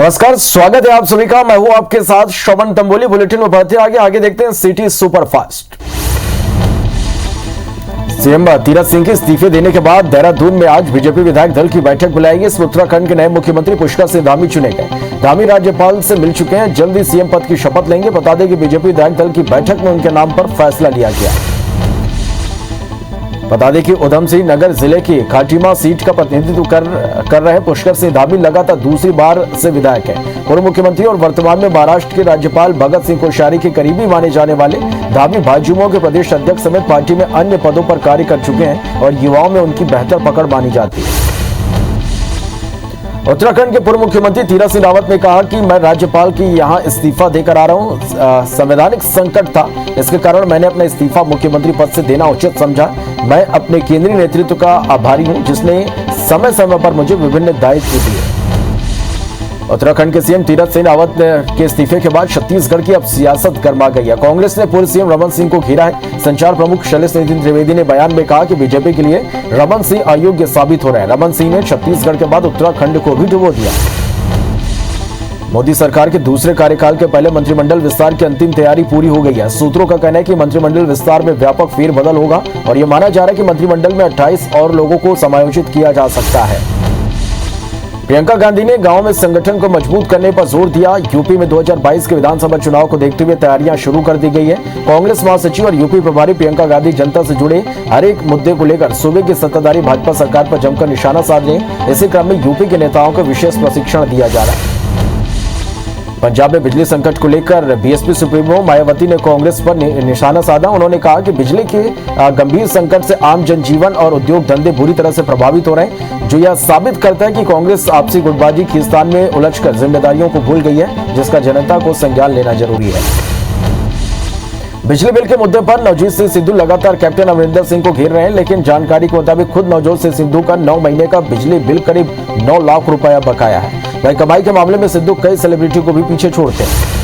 नमस्कार, स्वागत है आप सभी का। मैं हूं आपके साथ श्रवण तंबोली। बुलेटिन में बढ़ते आगे देखते हैं city superfast. CM Tirath Singh के इस्तीफे देने के बाद देहरादून में आज बीजेपी विधायक दल की बैठक बुलाई गई। इसमें उत्तराखंड के नए मुख्यमंत्री पुष्कर सिंह धामी चुने गए। धामी राज्यपाल से मिल चुके हैं, जल्दी सीएम पद की शपथ लेंगे। बता दें कि बीजेपी विधायक दल की बैठक में उनके नाम पर फैसला लिया गया। बता दें कि उधम सिंह नगर जिले की खाटीमा सीट का प्रतिनिधित्व कर रहे पुष्कर सिंह धामी लगातार दूसरी बार से विधायक है। पूर्व मुख्यमंत्री और वर्तमान में महाराष्ट्र के राज्यपाल भगत सिंह कोश्यारी के करीबी माने जाने वाले धामी भाजयुमो के प्रदेश अध्यक्ष समेत पार्टी में अन्य पदों पर कार्य कर चुके हैं और युवाओं में उनकी बेहतर पकड़ मानी जाती है। उत्तराखंड के पूर्व मुख्यमंत्री तीरथ सिंह रावत ने कहा कि मैं राज्यपाल की यहां इस्तीफा देकर आ रहा हूं। संवैधानिक संकट था, इसके कारण मैंने अपना इस्तीफा मुख्यमंत्री पद से देना उचित समझा। मैं अपने केंद्रीय नेतृत्व का आभारी हूं, जिसने समय समय पर मुझे विभिन्न दायित्व दिए। उत्तराखंड के सीएम तीरथ सिंह रावत के इस्तीफे के बाद छत्तीसगढ़ की अब सियासत गर्मा गई है। कांग्रेस ने पूर्व सीएम रमन सिंह को घेरा है। संचार प्रमुख शैलेश नितिन त्रिवेदी ने बयान में कहा कि बीजेपी के लिए रमन सिंह अयोग्य साबित हो रहे हैं। रमन सिंह ने छत्तीसगढ़ के बाद उत्तराखंड को भी डुबो दिया। मोदी सरकार के दूसरे कार्यकाल के पहले मंत्रिमंडल विस्तार की अंतिम तैयारी पूरी हो गई है। सूत्रों का कहना है कि मंत्रिमंडल विस्तार में व्यापक फेरबदल होगा और यह माना जा रहा है कि मंत्रिमंडल में 28 और लोगों को समायोजित किया जा सकता है। प्रियंका गांधी ने गांव में संगठन को मजबूत करने पर जोर दिया। यूपी में 2022 के विधानसभा चुनाव को देखते हुए तैयारियां शुरू कर दी गई है। कांग्रेस महासचिव और यूपी प्रभारी प्रियंका गांधी जनता से जुड़े हर एक मुद्दे को लेकर सूबे की सत्ताधारी भाजपा सरकार पर जमकर निशाना साध रहे हैं। इसी क्रम में यूपी के नेताओं को विशेष प्रशिक्षण दिया जा रहा है। पंजाब में बिजली संकट को लेकर बीएसपी सुप्रीमो मायावती ने कांग्रेस पर निशाना साधा। उन्होंने कहा कि बिजली के गंभीर संकट से आम जनजीवन और उद्योग धंधे बुरी तरह से प्रभावित हो रहे हैं, जो यह साबित करता है कि कांग्रेस आपसी गुटबाजी खींचतान में उलझकर जिम्मेदारियों को भूल गई है, जिसका जनता को संज्ञान लेना जरूरी है। बिजली बिल के मुद्दे पर नवजोत सिंह सिद्धू लगातार कैप्टन अमरिंदर सिंह को घेर रहे हैं, लेकिन जानकारी के मुताबिक खुद नवजोत सिंह सिद्धू का 9 महीने का बिजली बिल करीब 9 लाख रुपया बकाया है। वही कमाई के मामले में सिद्धू कई सेलिब्रिटी को भी पीछे छोड़ते हैं।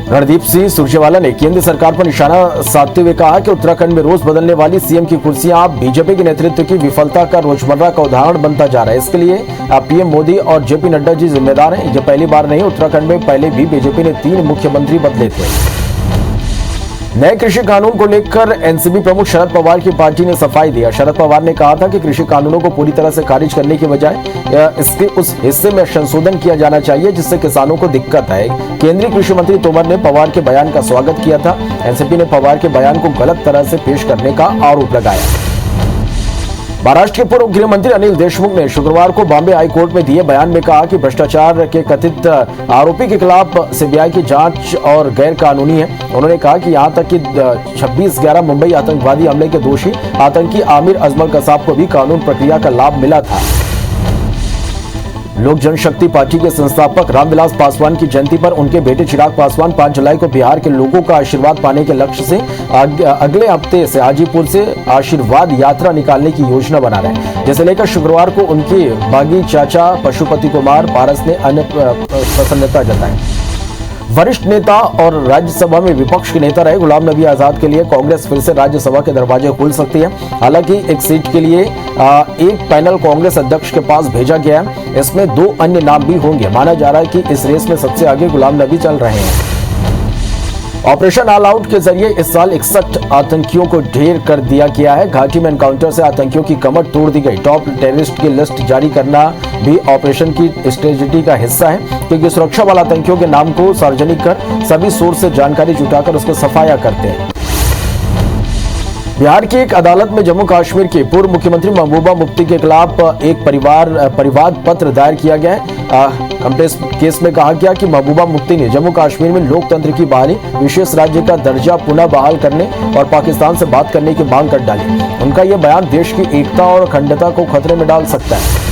रणदीप सिंह सुरजेवाला ने केंद्र सरकार पर निशाना साधते हुए कहा कि उत्तराखंड में रोज बदलने वाली सीएम की कुर्सियां अब बीजेपी के नेतृत्व की विफलता का रोजमर्रा का उदाहरण बनता जा रहा है। इसके लिए पीएम मोदी और जेपी नड्डा जी जिम्मेदार हैं। यह पहली बार नहीं, उत्तराखंड में पहले भी बीजेपी ने 3 मुख्यमंत्री बदले थे। नए कृषि कानून को लेकर एनसीपी प्रमुख शरद पवार की पार्टी ने सफाई दिया। शरद पवार ने कहा था कि कृषि कानूनों को पूरी तरह से खारिज करने की बजाय इसके उस हिस्से में संशोधन किया जाना चाहिए जिससे किसानों को दिक्कत आए। केंद्रीय कृषि मंत्री तोमर ने पवार के बयान का स्वागत किया था। एनसीपी ने पवार के बयान को गलत तरह से पेश करने का आरोप लगाया। महाराष्ट्र के पूर्व गृह मंत्री अनिल देशमुख ने शुक्रवार को बॉम्बे हाई कोर्ट में दिए बयान में कहा कि भ्रष्टाचार के कथित आरोपी के खिलाफ सीबीआई की जांच और गैर कानूनी है। उन्होंने कहा कि यहां तक कि 26/11 मुंबई आतंकवादी हमले के दोषी आतंकी आमिर अजमल कसाब को भी कानून प्रक्रिया का लाभ मिला था। लोक जनशक्ति पार्टी के संस्थापक रामविलास पासवान की जयंती पर उनके बेटे चिराग पासवान 5 जुलाई को बिहार के लोगों का आशीर्वाद पाने के लक्ष्य से अगले हफ्ते से हाजीपुर से आशीर्वाद यात्रा निकालने की योजना बना रहे हैं, जिसे लेकर शुक्रवार को उनके बागी चाचा पशुपति कुमार पारस ने प्रसन्नता जताई। वरिष्ठ नेता और राज्यसभा में विपक्ष के नेता रहे गुलाम नबी आजाद के लिए कांग्रेस फिर से राज्यसभा के दरवाजे खोल सकती है। हालांकि एक सीट के लिए एक पैनल कांग्रेस अध्यक्ष के पास भेजा गया है। इसमें 2 अन्य नाम भी होंगे। माना जा रहा है कि इस रेस में सबसे आगे गुलाम नबी चल रहे हैं। ऑपरेशन ऑल आउट के जरिए इस साल 61 आतंकियों को ढेर कर दिया गया है। घाटी में एनकाउंटर से आतंकियों की कमर तोड़ दी गई। टॉप टेररिस्ट की लिस्ट जारी करना भी ऑपरेशन की स्ट्रेटेजी का हिस्सा है, क्योंकि सुरक्षा वाले आतंकियों के नाम को सार्वजनिक कर सभी सोर्स से जानकारी जुटाकर उसको सफाया करते हैं। बिहार की एक अदालत में जम्मू कश्मीर के पूर्व मुख्यमंत्री महबूबा मुफ्ती के खिलाफ एक परिवाद पत्र दायर किया गया है। केस में कहा गया कि महबूबा मुफ्ती ने जम्मू कश्मीर में लोकतंत्र की बहाली, विशेष राज्य का दर्जा पुनः बहाल करने और पाकिस्तान से बात करने की मांग कर डाली। उनका यह बयान देश की एकता और अखंडता को खतरे में डाल सकता है।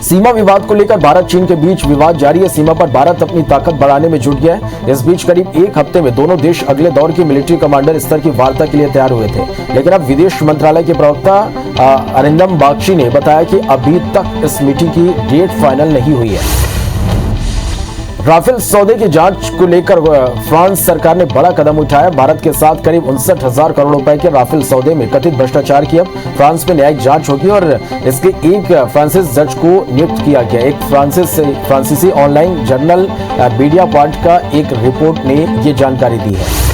सीमा विवाद को लेकर भारत चीन के बीच विवाद जारी है। सीमा पर भारत अपनी ताकत बढ़ाने में जुट गया है। इस बीच करीब 1 हफ्ते में दोनों देश अगले दौर की मिलिट्री कमांडर स्तर की वार्ता के लिए तैयार हुए थे, लेकिन अब विदेश मंत्रालय के प्रवक्ता अरिंदम बागची ने बताया कि अभी तक इस मीटिंग की डेट फाइनल नहीं हुई है। राफेल सौदे की जांच को लेकर फ्रांस सरकार ने बड़ा कदम उठाया। भारत के साथ करीब 59,000 करोड़ रुपए के राफेल सौदे में कथित भ्रष्टाचार की अब फ्रांस में न्यायिक जांच होगी और इसके एक फ्रांसीसी जज को नियुक्त किया गया। एक फ्रांसीसी ऑनलाइन जर्नल मीडियापार्ट का एक रिपोर्ट ने ये जानकारी दी है।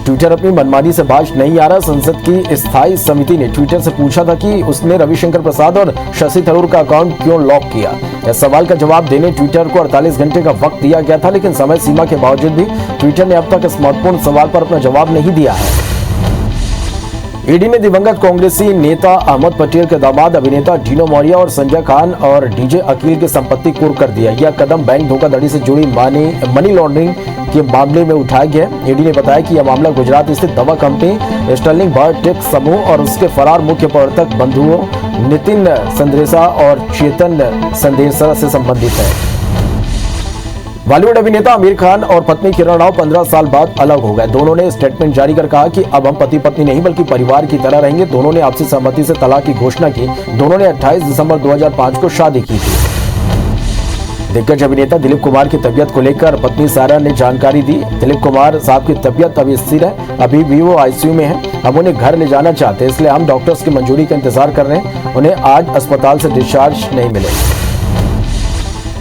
ट्विटर अपनी मनमानी से बाज नहीं आ रहा। संसद की स्थायी समिति ने ट्विटर से पूछा था कि उसने रविशंकर प्रसाद और शशि थरूर का अकाउंट क्यों लॉक किया। इस सवाल का जवाब देने ट्विटर को 48 घंटे का वक्त दिया गया था, लेकिन समय सीमा के बावजूद भी ट्विटर ने अब तक इस महत्वपूर्ण सवाल पर अपना जवाब नहीं दिया है। ईडी ने दिवंगत कांग्रेसी नेता अहमद पटेल के दामाद अभिनेता डीनो मौर्य और संजय खान और डीजे अकील की संपत्ति कुर्क कर दिया। यह कदम बैंक धोखाधड़ी से जुड़ी मनी लॉन्ड्रिंग के मामले में उठाया गया। ईडी ने बताया कि यह मामला गुजरात स्थित दवा कंपनी स्टर्लिंग बायोटेक समूह और उसके फरार मुख्य प्रवर्तक बंधुओं नितिन संदेशा और चेतन संदेशा से संबंधित है। बॉलीवुड अभिनेता आमिर खान और पत्नी किरण राव 15 साल बाद अलग हो गए। दोनों ने स्टेटमेंट जारी कर कहा कि अब हम पति पत्नी नहीं बल्कि परिवार की तरह रहेंगे। दोनों ने आपसी सहमति से तलाक की घोषणा की। दोनों ने 28 दिसंबर 2005 को शादी की थी। दिग्गज अभिनेता दिलीप कुमार की तबियत को लेकर पत्नी सारा ने जानकारी दी। दिलीप कुमार साहब की तबियत अभी स्थिर है, अभी भी वो आईसीयू में है। हम उन्हें घर ले जाना चाहते हैं, इसलिए हम डॉक्टर्स की मंजूरी का इंतजार कर रहे हैं। उन्हें आज अस्पताल से डिस्चार्ज नहीं मिले।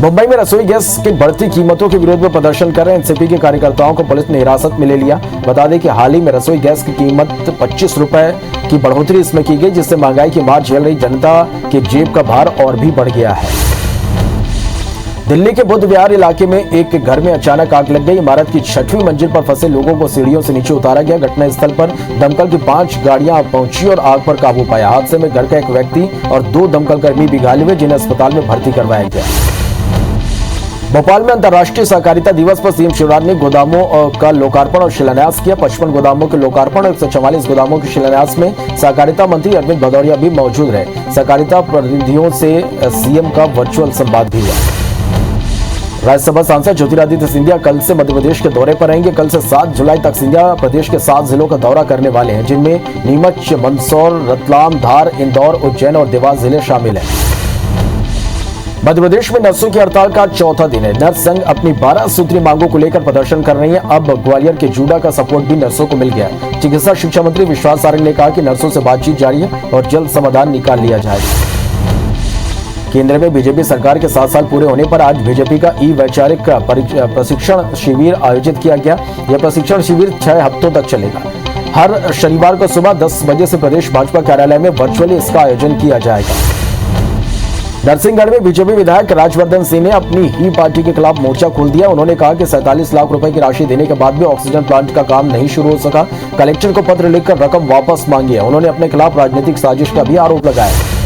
मुंबई में रसोई गैस की बढ़ती कीमतों के विरोध में प्रदर्शन कर रहे एनसीपी के कार्यकर्ताओं को पुलिस ने हिरासत में ले लिया। बता दें कि हाल ही में रसोई गैस की कीमत 25 रुपए की बढ़ोतरी इसमें की गई, जिससे महंगाई की मार झेल रही जनता के जेब का भार और भी बढ़ गया है। दिल्ली के बुद्ध विहार इलाके में एक घर में अचानक आग लग गई। इमारत की 6वीं मंजिल पर फंसे लोगों को सीढ़ियों से नीचे उतारा गया। घटनास्थल पर दमकल की 5 गाड़ियां पहुंची और आग पर काबू पाया। हादसे में घर का एक व्यक्ति और 2 दमकल कर्मी भी घायल हुए, जिन्हें अस्पताल में भर्ती करवाया गया। भोपाल में अंतर्राष्ट्रीय सहकारिता दिवस पर सीएम शिवराज ने गोदामों का लोकार्पण और शिलान्यास किया। 55 गोदामों के लोकार्पण और 144 गोदामों के शिलान्यास में सहकारिता मंत्री अरविंद भदौरिया भी मौजूद रहे। सहकारिता प्रतिनिधियों से सीएम का वर्चुअल संवाद भी हुआ। राज्यसभा सांसद ज्योतिरादित्य सिंधिया कल से मध्य प्रदेश के दौरे पर रहेंगे। कल से 7 जुलाई तक सिंधिया प्रदेश के 7 जिलों का दौरा करने वाले हैं, जिनमें नीमच, मंदसौर, रतलाम, धार, इंदौर, उज्जैन और देवास जिले शामिल हैं। मध्य प्रदेश में नर्सों की हड़ताल का चौथा दिन है। नर्स संघ अपनी 12 सूत्री मांगों को लेकर प्रदर्शन कर रही है। अब ग्वालियर के जूडा का सपोर्ट भी नर्सों को मिल गया है। चिकित्सा शिक्षा मंत्री विश्वास सारंग ने कहा कि नर्सों से बातचीत जारी है और जल्द समाधान निकाल लिया जाएगा। केंद्र में बीजेपी सरकार के 7 साल पूरे होने पर आज बीजेपी का वैचारिक प्रशिक्षण शिविर आयोजित किया गया। यह प्रशिक्षण शिविर 6 हफ्तों तक चलेगा। हर शनिवार को सुबह 10 बजे से प्रदेश भाजपा कार्यालय में वर्चुअली इसका आयोजन किया जाएगा। नरसिंहगढ़ में बीजेपी विधायक राजवर्धन सिंह ने अपनी ही पार्टी के खिलाफ मोर्चा खोल दिया। उन्होंने कहा कि 47 लाख रुपए की राशि देने के बाद भी ऑक्सीजन प्लांट का काम नहीं शुरू हो सका। कलेक्टर को पत्र लिखकर रकम वापस मांगी है। उन्होंने अपने खिलाफ राजनीतिक साजिश का भी आरोप लगाया।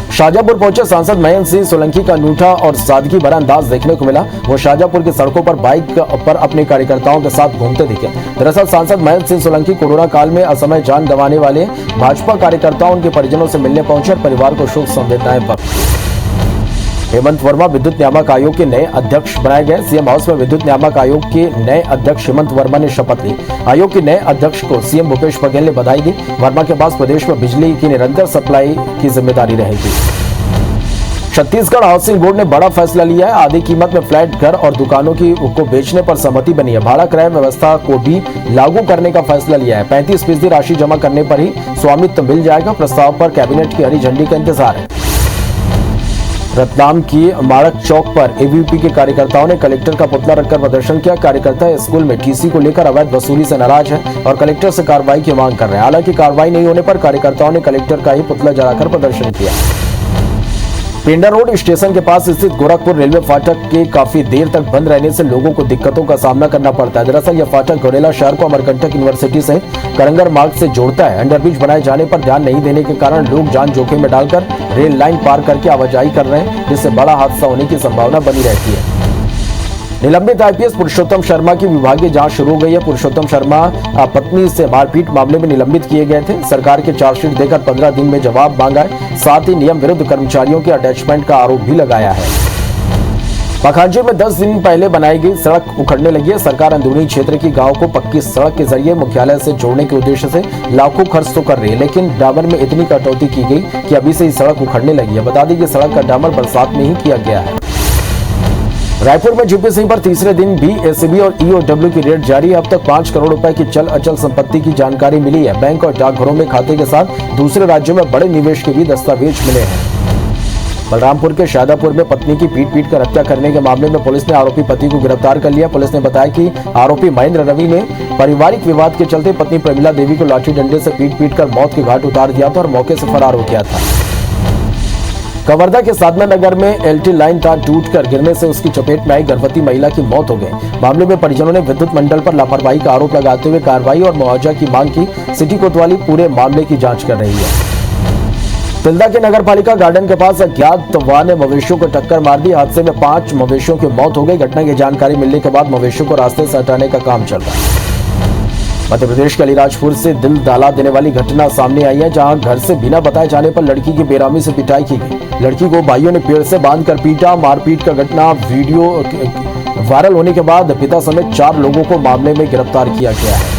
शाहजहांपुर पहुंचे सांसद महेंद्र सिंह सोलंकी का अनूठा और सादगी भरा अंदाज देखने को मिला। वो शाहजहांपुर की सड़कों पर बाइक पर अपने कार्यकर्ताओं के साथ घूमते दिखे। दरअसल सांसद महेंद्र सिंह सोलंकी कोरोना काल में असमय जान गंवाने वाले भाजपा कार्यकर्ताओं उनके परिजनों से मिलने पहुंचे और परिवार को शोक संवेदनाएं व्यक्त। हेमंत वर्मा विद्युत नियामक आयोग के नए अध्यक्ष बनाए गए। सीएम हाउस में विद्युत नियामक आयोग के नए अध्यक्ष हेमंत वर्मा ने शपथ ली। आयोग के नए अध्यक्ष को सीएम भूपेश बघेल ने बधाई दी। वर्मा के पास प्रदेश में बिजली की निरंतर सप्लाई की जिम्मेदारी रहेगी। छत्तीसगढ़ हाउसिंग बोर्ड ने बड़ा फैसला लिया है। आधी कीमत में फ्लैट, घर और दुकानों को बेचने पर सहमति बनी है। भाड़ा क्रय व्यवस्था को भी लागू करने का फैसला लिया है। 35% राशि जमा करने पर ही स्वामित्व मिल जाएगा। प्रस्ताव पर कैबिनेट की हरी झंडी का इंतजार है। रतलाम की माड़क चौक पर एबीवीपी के कार्यकर्ताओं ने कलेक्टर का पुतला रखकर प्रदर्शन किया। कार्यकर्ता स्कूल में टीसी को लेकर अवैध वसूली से नाराज है और कलेक्टर से कार्रवाई की मांग कर रहे हैं। हालांकि कार्रवाई नहीं होने पर कार्यकर्ताओं ने कलेक्टर का ही पुतला जलाकर प्रदर्शन किया। पेंडा रोड स्टेशन के पास स्थित गोरखपुर रेलवे फाटक के काफी देर तक बंद रहने से लोगों को दिक्कतों का सामना करना पड़ता है। दरअसल यह फाटक गौरेला शहर को अमरकंटक यूनिवर्सिटी से करंगर मार्ग से जोड़ता है। अंडरब्रिज बनाए जाने पर ध्यान नहीं देने के कारण लोग जान जोखिम में डालकर रेल लाइन पार करके आवाजाही कर रहे हैं, जिससे बड़ा हादसा होने की संभावना बनी रहती है। निलंबित आईपीएस पुरुषोत्तम शर्मा की विभागीय जांच शुरू हो गई है। पुरुषोत्तम शर्मा पत्नी से मारपीट मामले में निलंबित किए गए थे। सरकार के चार्जशीट देकर 15 दिन में जवाब मांगा है। साथ ही नियम विरुद्ध कर्मचारियों के अटैचमेंट का आरोप भी लगाया है। पखांजूर में 10 दिन पहले बनाई गई सड़क उखड़ने लगी है। सरकार अंदरूनी क्षेत्र की गांव को पक्की सड़क के जरिए मुख्यालय से जोड़ने के उद्देश्य से लाखों खर्च तो कर रही है, लेकिन डामर में इतनी कटौती की गई कि अभी से ही सड़क उखड़ने लगी है। बता दें कि सड़क का डामर बरसात में ही किया गया है। रायपुर में जीपी सिंह पर तीसरे दिन भी एसीबी और ईओडब्ल्यू की रेड जारी है। अब तक 5 करोड़ रुपए की चल अचल संपत्ति की जानकारी मिली है। बैंक और डाकघरों में खाते के साथ दूसरे राज्यों में बड़े निवेश के भी दस्तावेज मिले हैं। बलरामपुर के शादापुर में पत्नी की पीट कर हत्या करने के मामले में पुलिस ने आरोपी पति को गिरफ्तार कर लिया। पुलिस ने बताया कि आरोपी महेंद्र रवि ने पारिवारिक विवाद के चलते पत्नी प्रमिला देवी को लाठी डंडे से पीट कर मौत के घाट उतार दिया था और मौके से फरार हो गया था। कवर्धा के साधना नगर में एलटी लाइन तार टूटकर गिरने से उसकी चपेट में आई गर्भवती महिला की मौत हो गई। मामले में परिजनों ने विद्युत मंडल पर लापरवाही का आरोप लगाते हुए कार्रवाई और मुआवजा की मांग की। सिटी कोतवाली पूरे मामले की जांच कर रही है। तिल्दा के नगरपालिका गार्डन के पास अज्ञात वाहन ने मवेशियों को टक्कर मार दी। हादसे में 5 मवेशियों की मौत हो गई। घटना की जानकारी मिलने के बाद मवेशियों को रास्ते से हटाने का काम चल रहा है। मध्य प्रदेश के अलीराजपुर से दिल दहला देने वाली घटना सामने आई है, जहां घर से बिना बताए जाने पर लड़की की बेरहमी से पिटाई की गई। लड़की को भाइयों ने पेड़ से बांधकर पीटा। मारपीट का घटना वीडियो वायरल होने के बाद पिता समेत 4 लोगों को मामले में गिरफ्तार किया गया है।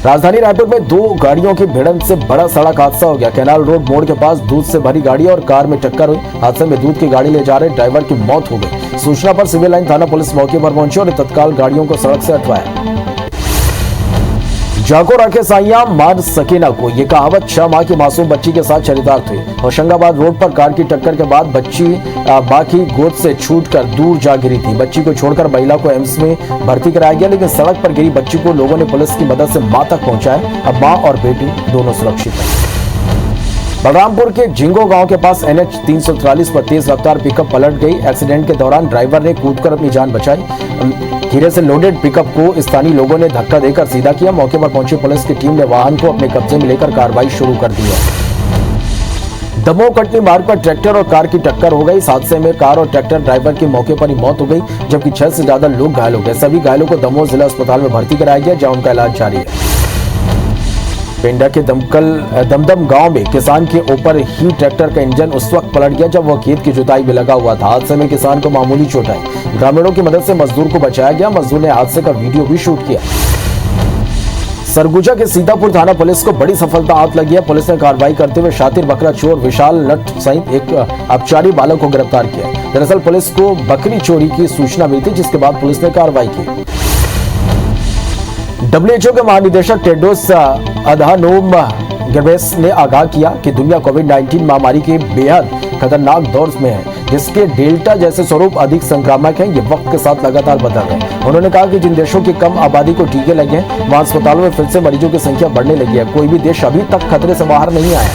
राजधानी रायपुर में 2 गाड़ियों की भिड़ंत से बड़ा सड़क हादसा हो गया। कैनाल रोड मोड़ के पास दूध से भरी गाड़ी और कार में टक्कर हुई। हादसे में दूध की गाड़ी ले जा रहे ड्राइवर की मौत हो गई। सूचना पर सिविल लाइन थाना पुलिस मौके पर पहुंची और तत्काल गाड़ियों को सड़क से हटवाया। जाको रखे साइयां मार सके ना कोई, ये कहावत 6 माह की मासूम बच्ची के साथ चरितार्थ हुई। होशंगाबाद रोड पर कार की टक्कर के बाद बच्ची मां की गोद से छूटकर दूर जा गिरी थी। बच्ची को छोड़कर महिला को एम्स में भर्ती कराया गया, लेकिन सड़क पर गिरी बच्ची को लोगों ने पुलिस की मदद से मां तक पहुंचाया। अब मां और बेटी दोनों सुरक्षित हैं। बलरामपुर के जिंगो गांव के पास NH 343 पर तेज रफ्तार पिकअप पलट गई। एक्सीडेंट के दौरान ड्राइवर ने कूदकर अपनी जान बचाई। हीरे से लोडेड पिकअप को स्थानीय लोगों ने धक्का देकर सीधा किया। मौके पर पहुंची पुलिस की टीम ने वाहन को अपने कब्जे में लेकर कार्रवाई शुरू कर दी है। दमोह कटनी मार्ग पर ट्रैक्टर और कार की टक्कर हो गई। इस हादसे में कार और ट्रैक्टर ड्राइवर की मौके पर ही मौत हो गई, जबकि 6 से ज्यादा लोग घायल हो गए। सभी घायलों को दमोह जिला अस्पताल में भर्ती कराया गया, जहां उनका इलाज जारी है। पेंडा के दमदम गांव में किसान के ऊपर ही ट्रैक्टर का इंजन उस वक्त पलट गया जब वह खेत की जुताई में लगा हुआ था। हादसे में किसान को मामूली चोट आई। ग्रामीणों की मदद से मजदूर को बचाया गया। मजदूर ने हादसे का वीडियो भी शूट किया। सरगुजा के सीतापुर थाना पुलिस को बड़ी सफलता हाथ लगी है। पुलिस ने कार्रवाई करते हुए शातिर बकरा चोर विशाल नट सहित एक अपचारी बालक को गिरफ्तार किया। दरअसल पुलिस को बकरी चोरी की सूचना मिली थी, जिसके बाद पुलिस ने कार्रवाई की। WHO के महानिदेशक टेड्रोस अधानोम गेब्रेयेसस ने आगाह किया कि दुनिया कोविड-19 महामारी के बेहद खतरनाक दौर में है, जिसके डेल्टा जैसे स्वरूप अधिक संक्रामक हैं। ये वक्त के साथ लगातार बदल रहे हैं। उन्होंने कहा कि जिन देशों की कम आबादी को टीके लगे हैं, वहां अस्पतालों में फिर से मरीजों की संख्या बढ़ने लगी है। कोई भी देश अभी तक खतरे से बाहर नहीं आया।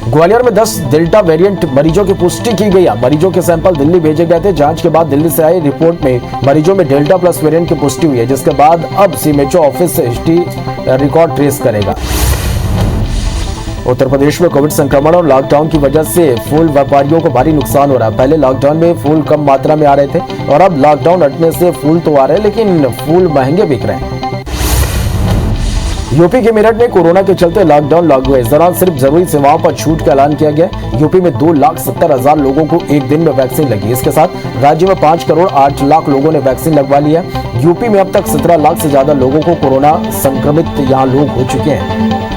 ग्वालियर में 10 डेल्टा वेरिएंट मरीजों की पुष्टि की गई है। मरीजों के सैंपल दिल्ली भेजे गए थे। जांच के बाद दिल्ली से आई रिपोर्ट में मरीजों में डेल्टा प्लस वेरिएंट की पुष्टि हुई है, जिसके बाद अब CMHO office history record trace करेगा। उत्तर प्रदेश में कोविड संक्रमण और लॉकडाउन की वजह से फूल व्यापारियों को भारी नुकसान हो रहा है। पहले लॉकडाउन में फूल कम मात्रा में आ रहे थे और अब लॉकडाउन हटने से फूल तो आ रहे हैं, लेकिन फूल महंगे बिक रहे हैं। यूपी के मेरठ में कोरोना के चलते लॉकडाउन लागू है। इस दौरान सिर्फ जरूरी सेवाओं पर छूट का ऐलान किया गया। यूपी में 2,70,000 लोगों को एक दिन में वैक्सीन लगी। इसके साथ राज्य में 5 करोड़ 8 लाख लोगों ने वैक्सीन लगवा लिया। यूपी में अब तक 17 लाख से ज्यादा लोगों को कोरोना संक्रमित यहाँ लोग हो चुके हैं।